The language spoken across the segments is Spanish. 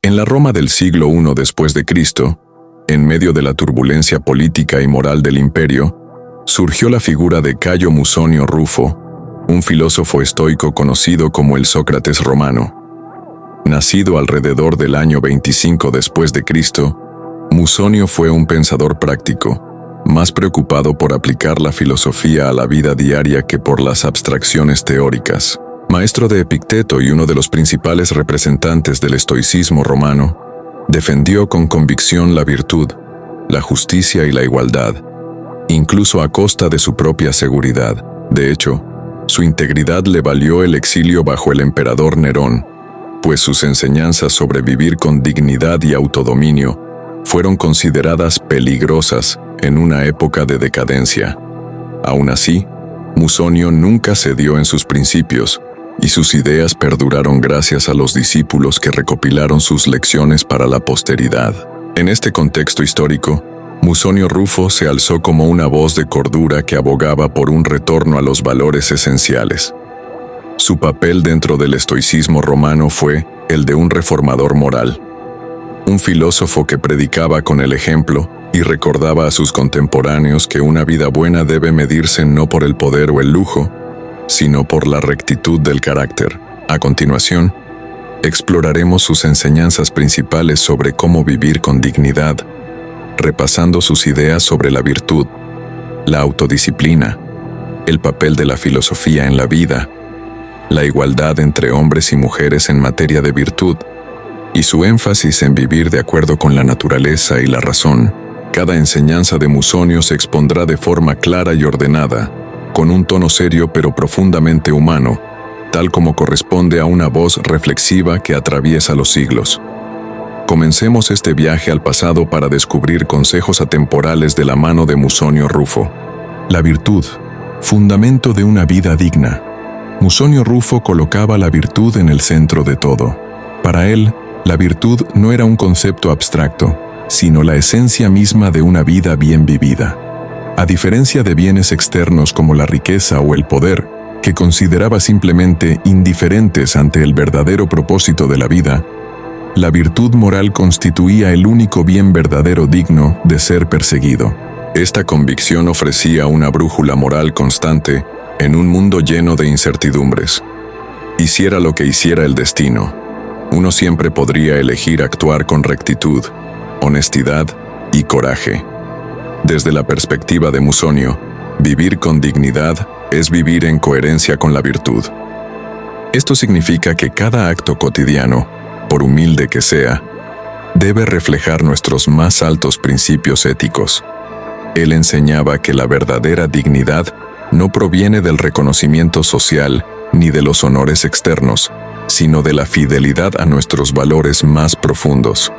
En la Roma del siglo I después de Cristo, en medio de la turbulencia política y moral del imperio, surgió la figura de Cayo Musonio Rufo, un filósofo estoico conocido como el Sócrates romano. Nacido alrededor del año 25 después de Cristo, Musonio fue un pensador práctico, más preocupado por aplicar la filosofía a la vida diaria que por las abstracciones teóricas. Maestro de Epicteto y uno de los principales representantes del estoicismo romano, defendió con convicción la virtud, la justicia y la igualdad, incluso a costa de su propia seguridad. De hecho, su integridad le valió el exilio bajo el emperador Nerón, pues sus enseñanzas sobre vivir con dignidad y autodominio fueron consideradas peligrosas en una época de decadencia. Aún así, Musonio nunca cedió en sus principios, y sus ideas perduraron gracias a los discípulos que recopilaron sus lecciones para la posteridad. En este contexto histórico, Musonio Rufo se alzó como una voz de cordura que abogaba por un retorno a los valores esenciales. Su papel dentro del estoicismo romano fue el de un reformador moral, un filósofo que predicaba con el ejemplo y recordaba a sus contemporáneos que una vida buena debe medirse no por el poder o el lujo, sino por la rectitud del carácter. A continuación, exploraremos sus enseñanzas principales sobre cómo vivir con dignidad, repasando sus ideas sobre la virtud, la autodisciplina, el papel de la filosofía en la vida, la igualdad entre hombres y mujeres en materia de virtud, y su énfasis en vivir de acuerdo con la naturaleza y la razón. Cada enseñanza de Musonio se expondrá de forma clara y ordenada, con un tono serio pero profundamente humano, tal como corresponde a una voz reflexiva que atraviesa los siglos. Comencemos este viaje al pasado para descubrir consejos atemporales de la mano de Musonio Rufo. La virtud, fundamento de una vida digna. Musonio Rufo colocaba la virtud en el centro de todo. Para él, la virtud no era un concepto abstracto, sino la esencia misma de una vida bien vivida. A diferencia de bienes externos como la riqueza o el poder, que consideraba simplemente indiferentes ante el verdadero propósito de la vida, la virtud moral constituía el único bien verdadero digno de ser perseguido. Esta convicción ofrecía una brújula moral constante en un mundo lleno de incertidumbres. Hiciera lo que hiciera el destino, uno siempre podría elegir actuar con rectitud, honestidad y coraje. Desde la perspectiva de Musonio, vivir con dignidad es vivir en coherencia con la virtud. Esto significa que cada acto cotidiano, por humilde que sea, debe reflejar nuestros más altos principios éticos. Él enseñaba que la verdadera dignidad no proviene del reconocimiento social ni de los honores externos, sino de la fidelidad a nuestros valores más profundos.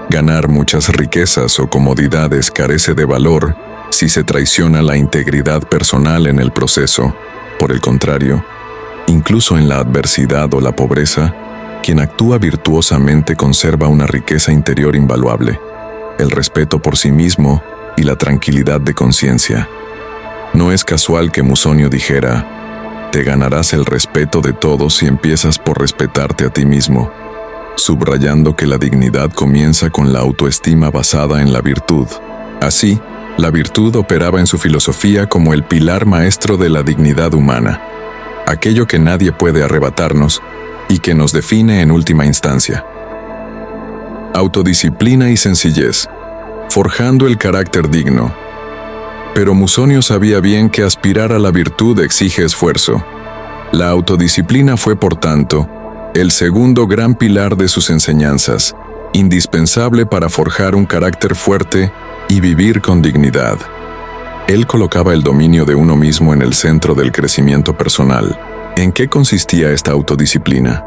Ganar muchas riquezas o comodidades carece de valor si se traiciona la integridad personal en el proceso. Por el contrario, incluso en la adversidad o la pobreza, quien actúa virtuosamente conserva una riqueza interior invaluable, el respeto por sí mismo y la tranquilidad de conciencia. No es casual que Musonio dijera: te ganarás el respeto de todos si empiezas por respetarte a ti mismo, subrayando que la dignidad comienza con la autoestima basada en la virtud. Así, la virtud operaba en su filosofía como el pilar maestro de la dignidad humana, aquello que nadie puede arrebatarnos y que nos define en última instancia. Autodisciplina y sencillez, forjando el carácter digno. Pero Musonio sabía bien que aspirar a la virtud exige esfuerzo. La autodisciplina fue, por tanto, el segundo gran pilar de sus enseñanzas, indispensable para forjar un carácter fuerte y vivir con dignidad. Él colocaba el dominio de uno mismo en el centro del crecimiento personal. ¿En qué consistía esta autodisciplina?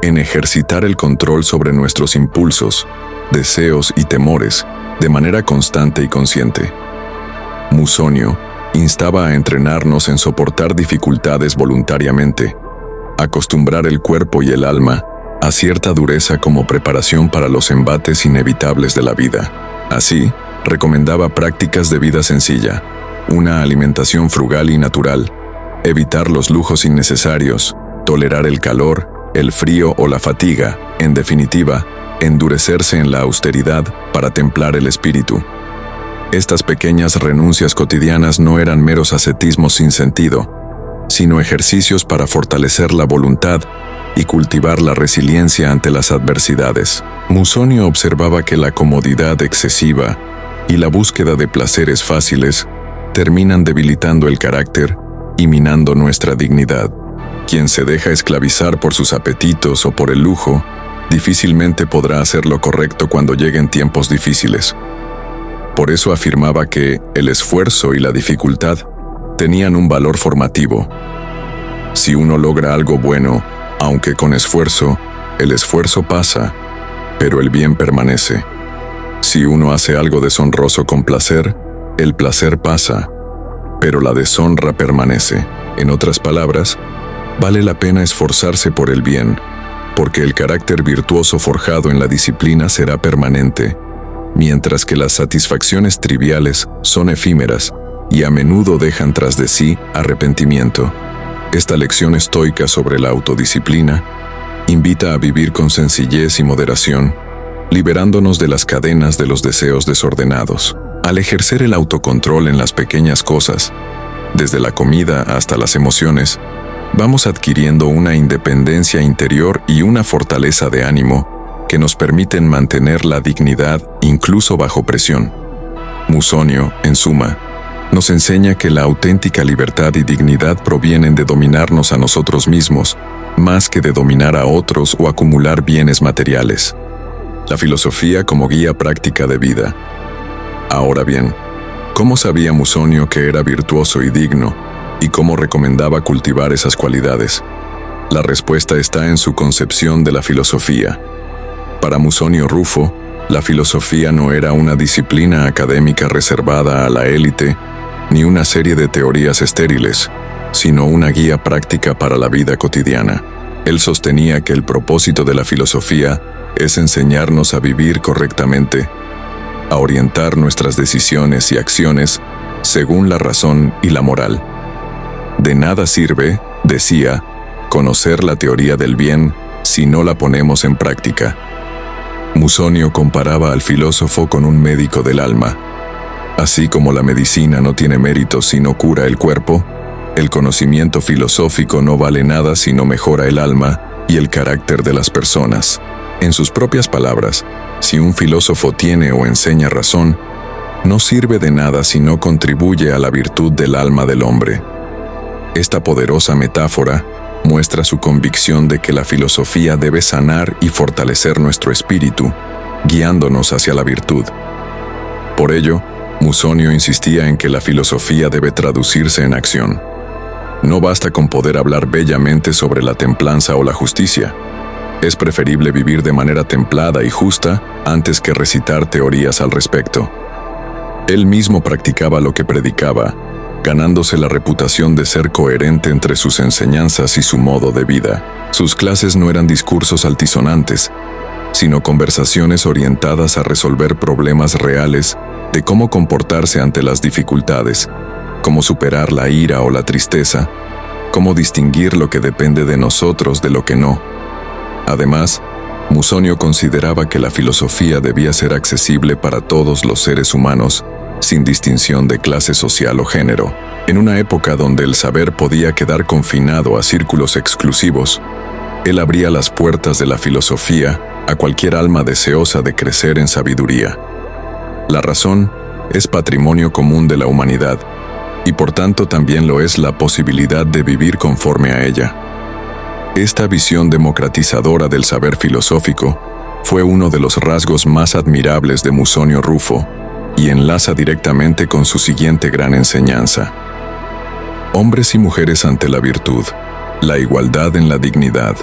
En ejercitar el control sobre nuestros impulsos, deseos y temores de manera constante y consciente. Musonio instaba a entrenarnos en soportar dificultades voluntariamente, acostumbrar el cuerpo y el alma a cierta dureza como preparación para los embates inevitables de la vida. Así, recomendaba prácticas de vida sencilla, una alimentación frugal y natural, evitar los lujos innecesarios, tolerar el calor, el frío o la fatiga, en definitiva, endurecerse en la austeridad para templar el espíritu. Estas pequeñas renuncias cotidianas no eran meros ascetismos sin sentido, sino ejercicios para fortalecer la voluntad y cultivar la resiliencia ante las adversidades. Musonio observaba que la comodidad excesiva y la búsqueda de placeres fáciles terminan debilitando el carácter y minando nuestra dignidad. Quien se deja esclavizar por sus apetitos o por el lujo, difícilmente podrá hacer lo correcto cuando lleguen tiempos difíciles. Por eso afirmaba que el esfuerzo y la dificultad tenían un valor formativo. Si uno logra algo bueno, aunque con esfuerzo, el esfuerzo pasa, pero el bien permanece. Si uno hace algo deshonroso con placer, el placer pasa, pero la deshonra permanece. En otras palabras, vale la pena esforzarse por el bien, porque el carácter virtuoso forjado en la disciplina será permanente, mientras que las satisfacciones triviales son efímeras y a menudo dejan tras de sí arrepentimiento. Esta lección estoica sobre la autodisciplina invita a vivir con sencillez y moderación, liberándonos de las cadenas de los deseos desordenados. Al ejercer el autocontrol en las pequeñas cosas, desde la comida hasta las emociones, vamos adquiriendo una independencia interior y una fortaleza de ánimo que nos permiten mantener la dignidad incluso bajo presión. Musonio, en suma, nos enseña que la auténtica libertad y dignidad provienen de dominarnos a nosotros mismos, más que de dominar a otros o acumular bienes materiales. La filosofía como guía práctica de vida. Ahora bien, ¿cómo sabía Musonio que era virtuoso y digno, y cómo recomendaba cultivar esas cualidades? La respuesta está en su concepción de la filosofía. Para Musonio Rufo, la filosofía no era una disciplina académica reservada a la élite, ni una serie de teorías estériles, sino una guía práctica para la vida cotidiana. Él sostenía que el propósito de la filosofía es enseñarnos a vivir correctamente, a orientar nuestras decisiones y acciones según la razón y la moral. De nada sirve, decía, conocer la teoría del bien si no la ponemos en práctica. Musonio comparaba al filósofo con un médico del alma. Así como la medicina no tiene mérito si no cura el cuerpo, el conocimiento filosófico no vale nada si no mejora el alma y el carácter de las personas. En sus propias palabras, si un filósofo tiene o enseña razón, no sirve de nada si no contribuye a la virtud del alma del hombre. Esta poderosa metáfora muestra su convicción de que la filosofía debe sanar y fortalecer nuestro espíritu, guiándonos hacia la virtud. Por ello, Musonio insistía en que la filosofía debe traducirse en acción. No basta con poder hablar bellamente sobre la templanza o la justicia. Es preferible vivir de manera templada y justa antes que recitar teorías al respecto. Él mismo practicaba lo que predicaba, ganándose la reputación de ser coherente entre sus enseñanzas y su modo de vida. Sus clases no eran discursos altisonantes, sino conversaciones orientadas a resolver problemas reales de cómo comportarse ante las dificultades, cómo superar la ira o la tristeza, cómo distinguir lo que depende de nosotros de lo que no. Además, Musonio consideraba que la filosofía debía ser accesible para todos los seres humanos, sin distinción de clase social o género. En una época donde el saber podía quedar confinado a círculos exclusivos, él abría las puertas de la filosofía a cualquier alma deseosa de crecer en sabiduría. La razón es patrimonio común de la humanidad, y por tanto también lo es la posibilidad de vivir conforme a ella. Esta visión democratizadora del saber filosófico fue uno de los rasgos más admirables de Musonio Rufo, y enlaza directamente con su siguiente gran enseñanza. Hombres y mujeres ante la virtud, la igualdad en la dignidad.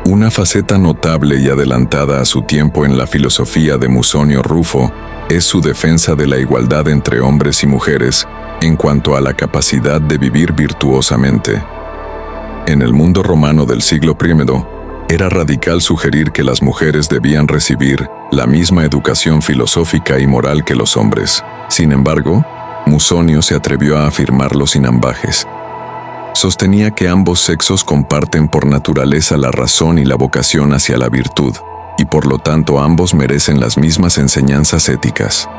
Una faceta notable y adelantada a su tiempo en la filosofía de Musonio Rufo es su defensa de la igualdad entre hombres y mujeres en cuanto a la capacidad de vivir virtuosamente. En el mundo romano del siglo I, era radical sugerir que las mujeres debían recibir la misma educación filosófica y moral que los hombres. Sin embargo, Musonio se atrevió a afirmarlo sin ambajes. Sostenía que ambos sexos comparten por naturaleza la razón y la vocación hacia la virtud, y por lo tanto ambos merecen las mismas enseñanzas éticas.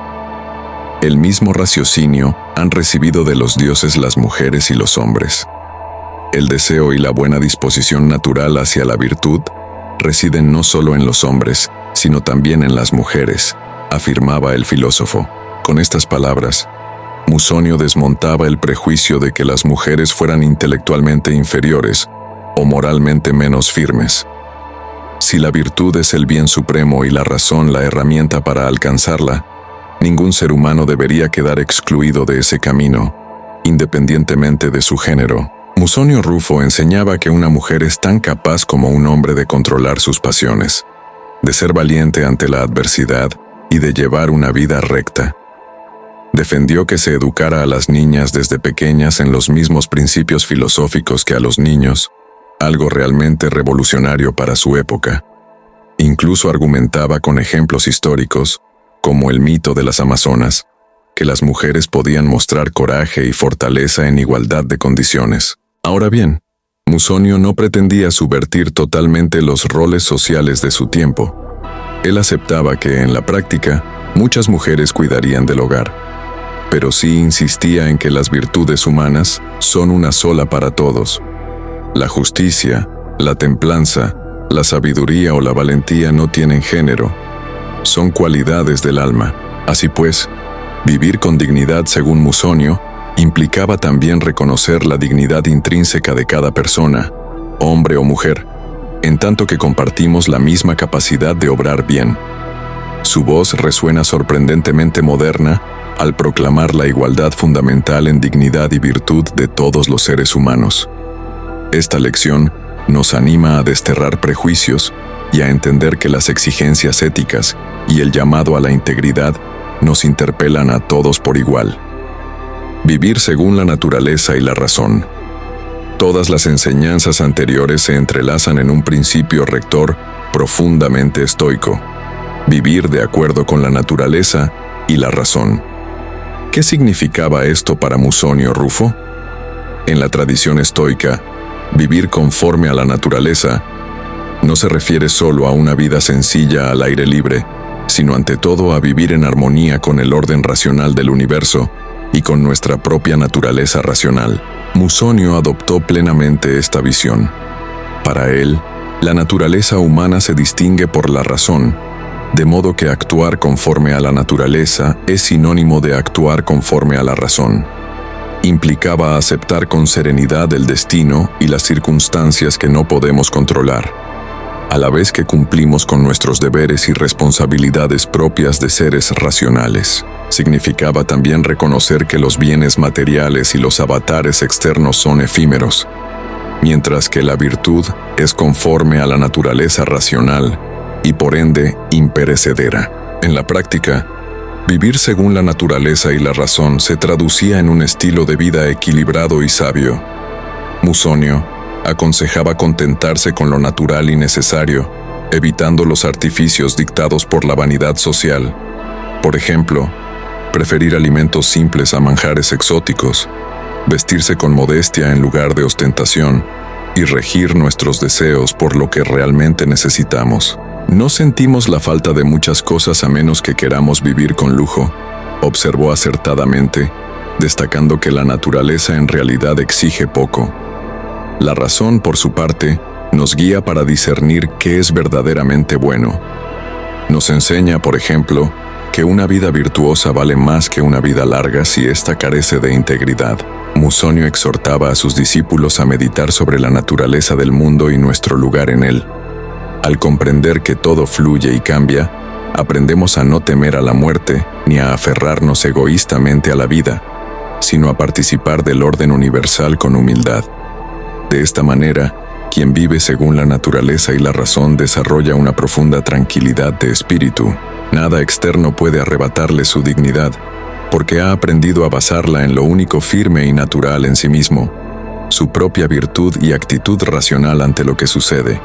El mismo raciocinio han recibido de los dioses las mujeres y los hombres. El deseo y la buena disposición natural hacia la virtud residen no solo en los hombres, sino también en las mujeres, afirmaba el filósofo. Con estas palabras, Musonio desmontaba el prejuicio de que las mujeres fueran intelectualmente inferiores o moralmente menos firmes. Si la virtud es el bien supremo y la razón la herramienta para alcanzarla, ningún ser humano debería quedar excluido de ese camino, independientemente de su género. Musonio Rufo enseñaba que una mujer es tan capaz como un hombre de controlar sus pasiones, de ser valiente ante la adversidad y de llevar una vida recta. Defendió que se educara a las niñas desde pequeñas en los mismos principios filosóficos que a los niños, algo realmente revolucionario para su época. Incluso argumentaba con ejemplos históricos, como el mito de las Amazonas, que las mujeres podían mostrar coraje y fortaleza en igualdad de condiciones. Ahora bien, Musonio no pretendía subvertir totalmente los roles sociales de su tiempo. Él aceptaba que, en la práctica, muchas mujeres cuidarían del hogar, pero sí insistía en que las virtudes humanas son una sola para todos. La justicia, la templanza, la sabiduría o la valentía no tienen género. Son cualidades del alma. Así pues, vivir con dignidad, según Musonio, implicaba también reconocer la dignidad intrínseca de cada persona, hombre o mujer, en tanto que compartimos la misma capacidad de obrar bien. Su voz resuena sorprendentemente moderna al proclamar la igualdad fundamental en dignidad y virtud de todos los seres humanos. Esta lección nos anima a desterrar prejuicios y a entender que las exigencias éticas y el llamado a la integridad nos interpelan a todos por igual. Vivir según la naturaleza y la razón. Todas las enseñanzas anteriores se entrelazan en un principio rector profundamente estoico: vivir de acuerdo con la naturaleza y la razón. ¿Qué significaba esto para Musonio Rufo? En la tradición estoica, vivir conforme a la naturaleza no se refiere solo a una vida sencilla al aire libre, sino ante todo a vivir en armonía con el orden racional del universo y con nuestra propia naturaleza racional. Musonio adoptó plenamente esta visión. Para él, la naturaleza humana se distingue por la razón, de modo que actuar conforme a la naturaleza es sinónimo de actuar conforme a la razón. Implicaba aceptar con serenidad el destino y las circunstancias que no podemos controlar, a la vez que cumplimos con nuestros deberes y responsabilidades propias de seres racionales. Significaba también reconocer que los bienes materiales y los avatares externos son efímeros, mientras que la virtud es conforme a la naturaleza racional y por ende imperecedera. En la práctica, vivir según la naturaleza y la razón se traducía en un estilo de vida equilibrado y sabio. Musonio aconsejaba contentarse con lo natural y necesario, evitando los artificios dictados por la vanidad social. Por ejemplo, preferir alimentos simples a manjares exóticos, vestirse con modestia en lugar de ostentación, y regir nuestros deseos por lo que realmente necesitamos. No sentimos la falta de muchas cosas a menos que queramos vivir con lujo, observó acertadamente, destacando que la naturaleza en realidad exige poco. La razón, por su parte, nos guía para discernir qué es verdaderamente bueno. Nos enseña, por ejemplo, que una vida virtuosa vale más que una vida larga si ésta carece de integridad. Musonio exhortaba a sus discípulos a meditar sobre la naturaleza del mundo y nuestro lugar en él. Al comprender que todo fluye y cambia, aprendemos a no temer a la muerte ni a aferrarnos egoístamente a la vida, sino a participar del orden universal con humildad. De esta manera, quien vive según la naturaleza y la razón desarrolla una profunda tranquilidad de espíritu. Nada externo puede arrebatarle su dignidad, porque ha aprendido a basarla en lo único firme y natural en sí mismo, su propia virtud y actitud racional ante lo que sucede.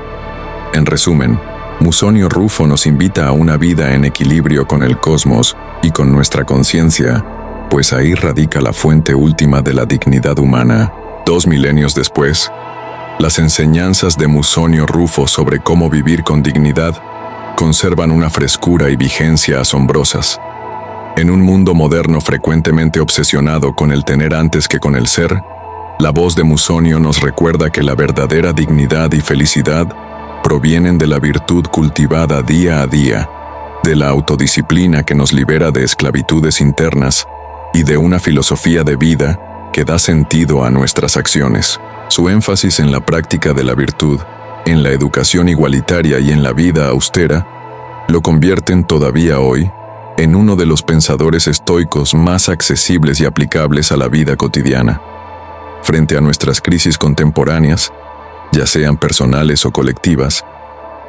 En resumen, Musonio Rufo nos invita a una vida en equilibrio con el cosmos y con nuestra conciencia, pues ahí radica la fuente última de la dignidad humana. 2 milenios después, las enseñanzas de Musonio Rufo sobre cómo vivir con dignidad conservan una frescura y vigencia asombrosas. En un mundo moderno frecuentemente obsesionado con el tener antes que con el ser, la voz de Musonio nos recuerda que la verdadera dignidad y felicidad provienen de la virtud cultivada día a día, de la autodisciplina que nos libera de esclavitudes internas y de una filosofía de vida que da sentido a nuestras acciones. Su énfasis en la práctica de la virtud, en la educación igualitaria y en la vida austera, lo convierten todavía hoy en uno de los pensadores estoicos más accesibles y aplicables a la vida cotidiana. Frente a nuestras crisis contemporáneas, ya sean personales o colectivas,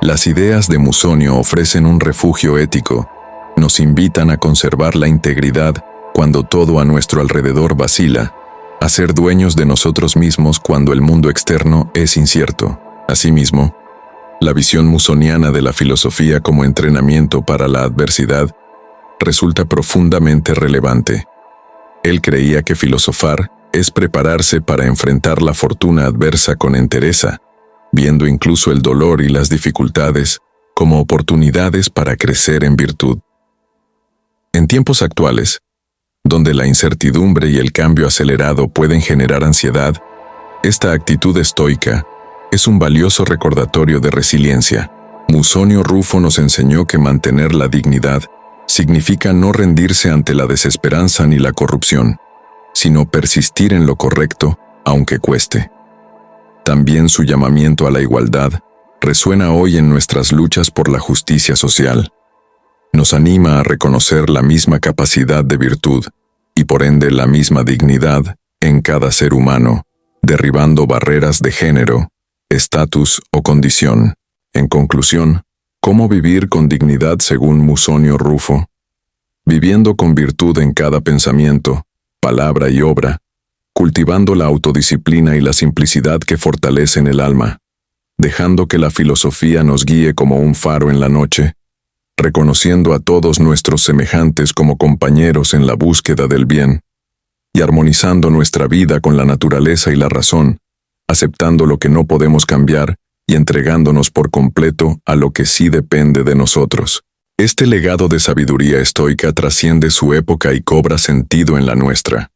las ideas de Musonio ofrecen un refugio ético, nos invitan a conservar la integridad cuando todo a nuestro alrededor vacila, a ser dueños de nosotros mismos cuando el mundo externo es incierto. Asimismo, la visión musoniana de la filosofía como entrenamiento para la adversidad resulta profundamente relevante. Él creía que filosofar es prepararse para enfrentar la fortuna adversa con entereza, viendo incluso el dolor y las dificultades como oportunidades para crecer en virtud. En tiempos actuales, donde la incertidumbre y el cambio acelerado pueden generar ansiedad, esta actitud estoica es un valioso recordatorio de resiliencia. Musonio Rufo nos enseñó que mantener la dignidad significa no rendirse ante la desesperanza ni la corrupción, sino persistir en lo correcto, aunque cueste. También su llamamiento a la igualdad resuena hoy en nuestras luchas por la justicia social. Nos anima a reconocer la misma capacidad de virtud y por ende la misma dignidad en cada ser humano, derribando barreras de género, estatus o condición. En conclusión, ¿cómo vivir con dignidad según Musonio Rufo? Viviendo con virtud en cada pensamiento, palabra y obra, cultivando la autodisciplina y la simplicidad que fortalecen el alma, dejando que la filosofía nos guíe como un faro en la noche, reconociendo a todos nuestros semejantes como compañeros en la búsqueda del bien, y armonizando nuestra vida con la naturaleza y la razón, aceptando lo que no podemos cambiar y entregándonos por completo a lo que sí depende de nosotros. Este legado de sabiduría estoica trasciende su época y cobra sentido en la nuestra.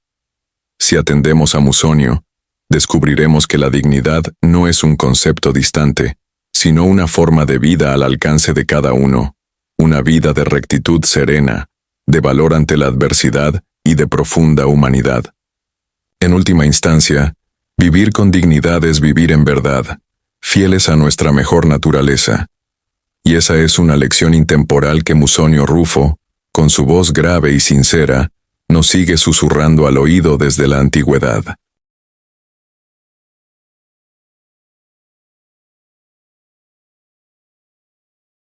Si atendemos a Musonio, descubriremos que la dignidad no es un concepto distante, sino una forma de vida al alcance de cada uno, una vida de rectitud serena, de valor ante la adversidad y de profunda humanidad. En última instancia, vivir con dignidad es vivir en verdad, fieles a nuestra mejor naturaleza. Y esa es una lección intemporal que Musonio Rufo, con su voz grave y sincera, nos sigue susurrando al oído desde la antigüedad.